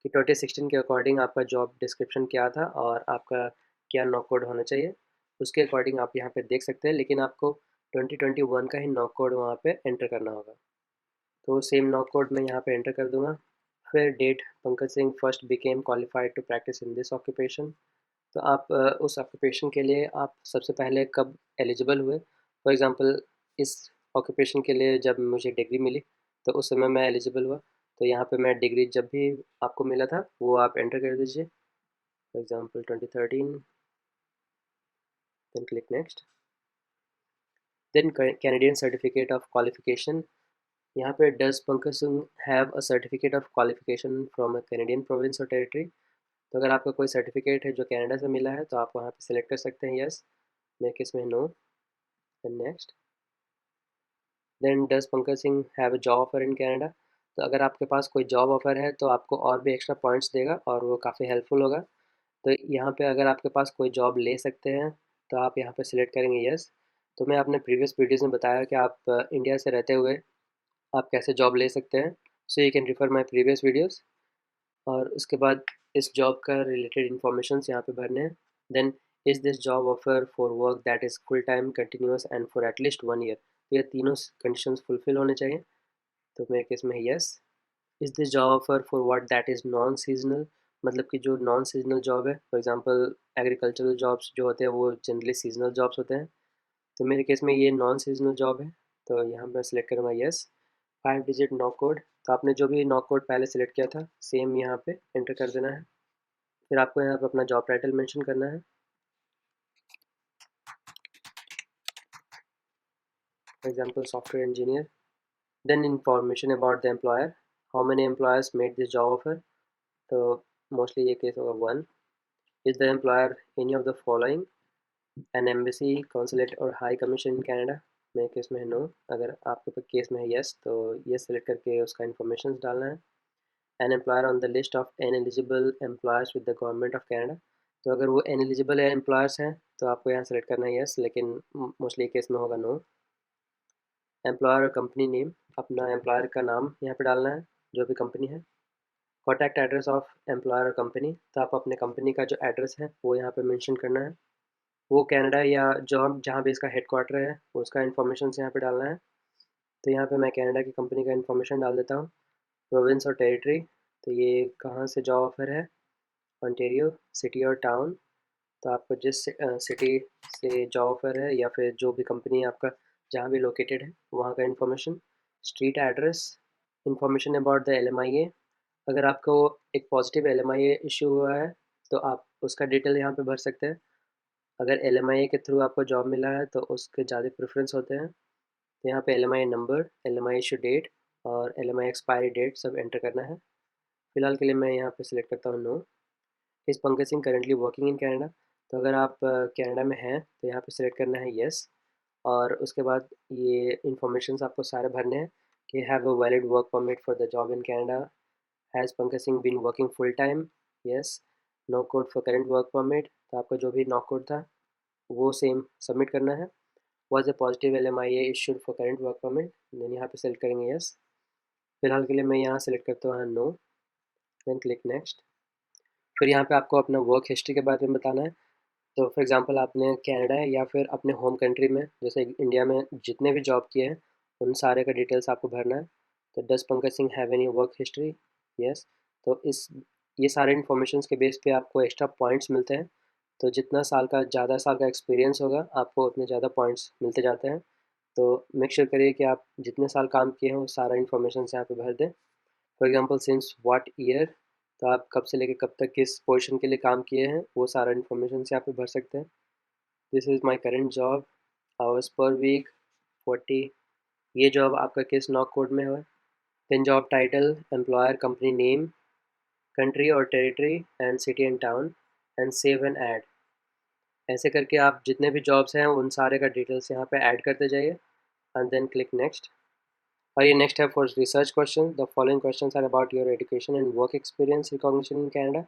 2016 के अकॉर्डिंग आपका जॉब डिस्क्रिप्शन क्या था और आपका क्या नो कोड होना चाहिए, उसके अकॉर्डिंग आप यहाँ पे देख सकते हैं, लेकिन आपको 2021 का ही नो कोड वहाँ पे एंटर करना होगा। तो सेम नो कोड मैं यहाँ पे एंटर कर दूँगा। फिर date Pankaj Singh first became qualified to practise in this occupation. तो आप उस ऑक्यूपेशन के लिए आप सबसे पहले कब एलिजिबल हुए? फॉर एग्ज़ाम्पल इस ऑक्यूपेशन के लिए जब मुझे डिग्री मिली तो उस समय मैं एलिजिबल हुआ। तो यहाँ पे मैं डिग्री जब भी आपको मिला था वो आप एंटर कर दीजिए। For example 2013, then click next. Then Canadian certificate of qualification. यहाँ पे does Pankaj Singh have a certificate of qualification from a Canadian province or territory. तो अगर आपका कोई सर्टिफिकेट है जो कनाडा से मिला है तो आप वहाँ पे सिलेक्ट कर सकते हैं यस, मेरे केस में no. Then next. Then does Pankaj Singh have a job offer in Canada. तो अगर आपके पास कोई जॉब ऑफर है तो आपको और भी एक्स्ट्रा पॉइंट्स देगा और वो काफ़ी हेल्पफुल होगा। तो यहाँ पे अगर आपके पास कोई जॉब ले सकते हैं तो आप यहाँ पे सिलेक्ट करेंगे यस। तो मैं अपने प्रीवियस वीडियोज़ में बताया कि आप इंडिया से रहते हुए आप कैसे जॉब ले सकते हैं। So you can refer my previous videos. और उसके बाद इस जॉब का रिलेटेड इन्फॉर्मेशन यहाँ पे भरने हैं। Then is this job offer for work that is full time continuous and for at least 1 year. तो ये तीनों कंडीशंस फुलफिल होने चाहिए। तो मेरे केस में yes. Is this job offer for what that is non seasonal. मतलब कि जो नॉन सीजनल जॉब है, फॉर एग्जांपल एग्रीकल्चरल जॉब्स जो होते हैं वो जनरली सीजनल जॉब्स होते हैं। तो मेरे केस में ये नॉन सीजनल जॉब है। तो यहाँ मैं सिलेक्ट करूँगा यस। 5 digit NOC code. तो आपने जो भी नॉक कोड पहले सिलेक्ट किया था सेम यहाँ पे एंटर कर देना है। फिर आपको यहाँ पे अपना जॉब टाइटल मेंशन करना है। For example software engineer. Then information about the employer. How many employers made this job offer. तो मोस्टली ये केस होगा 1। Is the employer any of the following? An embassy, consulate or high commission in Canada. मेरे case में है no. अगर आपके case में है यस तो ये सिलेक्ट करके उसका इन्फॉर्मेशन डालना है। An employer on the list of N eligible employers with the government of Canada. तो अगर वो एन एलिजिबल एम्प्लॉयर्स हैं तो आपको यहाँ सेलेक्ट करना है यस, लेकिन मोस्टली केस में होगा नो। एम्प्लॉयर और कंपनी नेम। अपना एम्प्लॉयर का नाम यहाँ पे डालना है जो भी कंपनी है। कॉन्टैक्ट एड्रेस ऑफ एम्प्लॉयर और कंपनी। तो आप अपने कंपनी का जो एड्रेस है वो यहाँ पे मेंशन करना है। वो कनाडा या जो जहाँ भी इसका हेडक्वार्टर है उसका इन्फॉर्मेशन यहाँ पे डालना है। तो यहाँ पे मैं कनाडा की कंपनी का इन्फॉर्मेशन डाल देता हूँ। Province or territory. तो ये कहाँ से जॉब ऑफर है, ऑन्टेरियो। सिटी और टाउन। तो आपको जिस सिटी से जॉब ऑफर है या फिर जो भी कंपनी आपका जहाँ भी लोकेटेड है वहाँ का information. Street address. Information about the LMIA। अगर आपको एक पॉजिटिव LMIA इशू हुआ है तो आप उसका डिटेल यहाँ पे भर सकते हैं। अगर LMIA के थ्रू आपको जॉब मिला है तो उसके ज़्यादा प्रेफरेंस होते हैं। तो यहाँ पे LMIA number, LMIA issue date और LMIA एक्सपायरी डेट सब एंटर करना है। फिलहाल के लिए मैं यहाँ पे सिलेक्ट करता हूँ no. Is Pankaj Singh currently working in Canada. तो अगर आप कनाडा में हैं तो यहाँ पे सिलेक्ट करना है यस। और उसके बाद ये इन्फॉर्मेशन आपको सारे भरने हैं कि have a valid work permit for the job in Canada. Has Pankaj Singh been working full time, yes. No code for current work permit. तो आपका जो भी नो कोड था वो सेम सबमिट करना है। Was a positive LMIA issued for current work permit. Then यहाँ पे सेलेक्ट करेंगे यस। फिलहाल के लिए मैं यहाँ सेलेक्ट करता हूँ नो। Then click next. फिर यहाँ पे आपको अपना वर्क हिस्ट्री के बारे में बताना है। तो फॉर एग्जांपल आपने कनाडा है या फिर अपने होम कंट्री में जैसे इंडिया में जितने भी जॉब किए हैं उन सारे का डिटेल्स आपको भरना है। तो does Pankaj Singh have any work history, yes. तो इस ये सारे इन्फॉर्मेशंस के बेस पे आपको एक्स्ट्रा पॉइंट्स मिलते हैं। तो जितना साल का ज़्यादा साल का एक्सपीरियंस होगा आपको उतने ज़्यादा पॉइंट्स मिलते जाते हैं। तो मेक श्योर करिए कि आप जितने साल काम किए हैं वो सारा इन्फॉर्मेशन यहाँ पे भर दें। For example since what year. तो आप कब से लेकर कब तक किस पोजीशन के लिए काम किए हैं वो सारा इन्फॉर्मेशन यहाँ पे भर सकते हैं। This is my current job, hours per week 40। ये जॉब आपका किस नॉक कोड में है। Then job title, employer, company name, country और territory and city and town and save and add. ऐसे करके आप जितने भी जॉब्स हैं उन सारे का डिटेल्स यहाँ पे ऐड करते जाइए एंड देन क्लिक नेक्स्ट। और ये नेक्स्ट है for research question. The following questions are about your education and work experience recognition in Canada.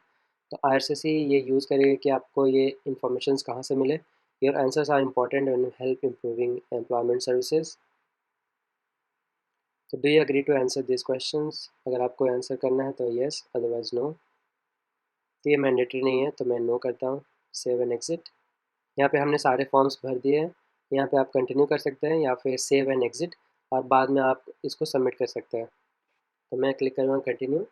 तो IRCC ये यूज़ करेगा कि आपको ये इन्फॉर्मेशन कहाँ से मिले। Your answers are important and help improving employment services. तो do you agree to answer this questions? अगर आपको आंसर करना है तो येस, अदरवाइज नो। तो ये मैंडेटरी नहीं है तो मैं नो करता हूँ। Save and exit. यहाँ पे हमने सारे फॉर्म्स भर दिए हैं। यहाँ पे आप कंटिन्यू कर सकते हैं या फिर सेव एंड एग्जिट और बाद में आप इसको सबमिट कर सकते हैं। तो मैं क्लिक करूँगा कंटिन्यू।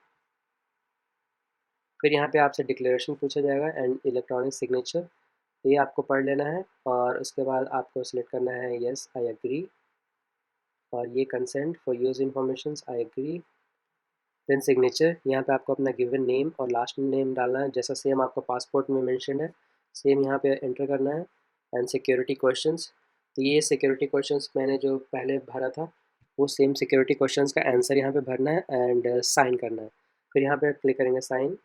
फिर यहाँ पे आपसे डिक्लेरेशन पूछा जाएगा एंड इलेक्ट्रॉनिक सिग्नेचर, ये आपको पढ़ लेना है और उसके बाद आपको सिलेक्ट करना है येस आई एग्री, और ये consent for use information I agree. Then signature, यहाँ पे आपको अपना गिवन नेम और लास्ट नेम डालना है, जैसा सेम आपका पासपोर्ट में मेंशन है सेम यहाँ पे एंटर करना है। एंड सिक्योरिटी क्वेश्चंस, तो ये सिक्योरिटी क्वेश्चंस मैंने जो पहले भरा था वो सेम सिक्योरिटी क्वेश्चंस का आंसर यहाँ पे भरना है एंड साइन करना है। फिर यहाँ पे क्लिक करेंगे साइन,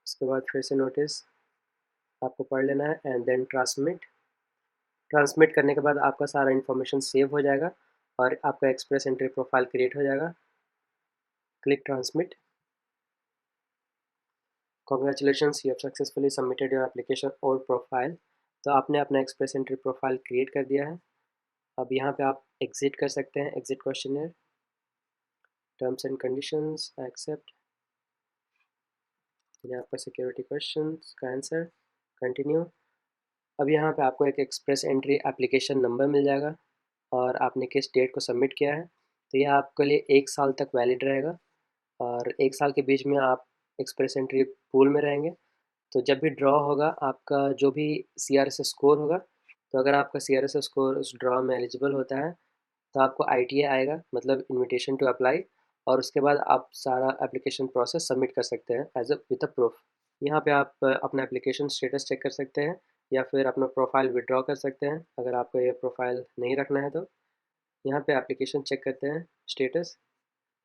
उसके बाद फिर से नोटिस आपको पढ़ लेना है एंड देन ट्रांसमिट। ट्रांसमिट करने के बाद आपका सारा इन्फॉर्मेशन सेव हो जाएगा और आपका एक्सप्रेस एंट्री प्रोफाइल क्रिएट हो जाएगा। Click transmit. Congratulations, you have successfully submitted your application और प्रोफाइल। तो आपने अपना एक्सप्रेस एंट्री प्रोफाइल क्रिएट कर दिया है। अब यहाँ पे आप एग्जिट कर सकते हैं, exit questionnaire, terms and conditions, accept, यहाँ पर सिक्योरिटी क्वेश्चंस का आंसर, कंटिन्यू। अब यहाँ पे आपको एक एक्सप्रेस एंट्री एप्लीकेशन नंबर मिल जाएगा और आपने किस डेट को सबमिट किया है, तो यह आपके लिए 1 साल तक वैलिड रहेगा और 1 साल के बीच में आप एक्सप्रेस एंट्री पूल में रहेंगे। तो जब भी ड्रॉ होगा आपका जो भी CRSS स्कोर होगा, तो अगर आपका CRSS स्कोर उस ड्रॉ में एलिजिबल होता है तो आपको ITA आएगा, मतलब इनविटेशन टू अप्लाई, और उसके बाद आप सारा एप्लीकेशन प्रोसेस सबमिट कर सकते हैं as a with a proof. यहाँ पे आप अपना एप्लीकेशन स्टेटस चेक कर सकते हैं या फिर अपना प्रोफाइल विड्रॉ कर सकते हैं अगर आपको ये प्रोफाइल नहीं रखना है तो। यहाँ पे एप्लीकेशन चेक करते हैं स्टेटस,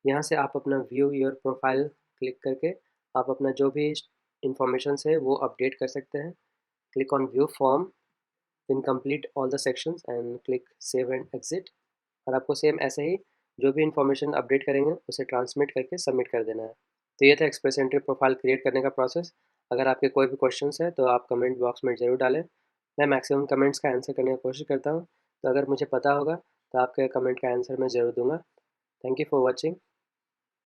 यहाँ से आप अपना व्यू योर प्रोफाइल क्लिक करके आप अपना जो भी इंफॉर्मेशन है वो अपडेट कर सकते हैं। Click on view form, then complete all the sections and click save and exit. और आपको सेम ऐसे ही जो भी इंफॉर्मेशन अपडेट करेंगे उसे ट्रांसमिट करके सबमिट कर देना है। तो ये था एक्सप्रेस एंट्री प्रोफाइल क्रिएट करने का प्रोसेस। अगर आपके कोई भी क्वेश्चंस है तो आप कमेंट बॉक्स में ज़रूर डालें, मैं मैक्सिमम कमेंट्स का आंसर करने की कोशिश करता हूँ। तो अगर मुझे पता होगा तो आपके कमेंट का आंसर मैं ज़रूर दूंगा। Thank you for watching.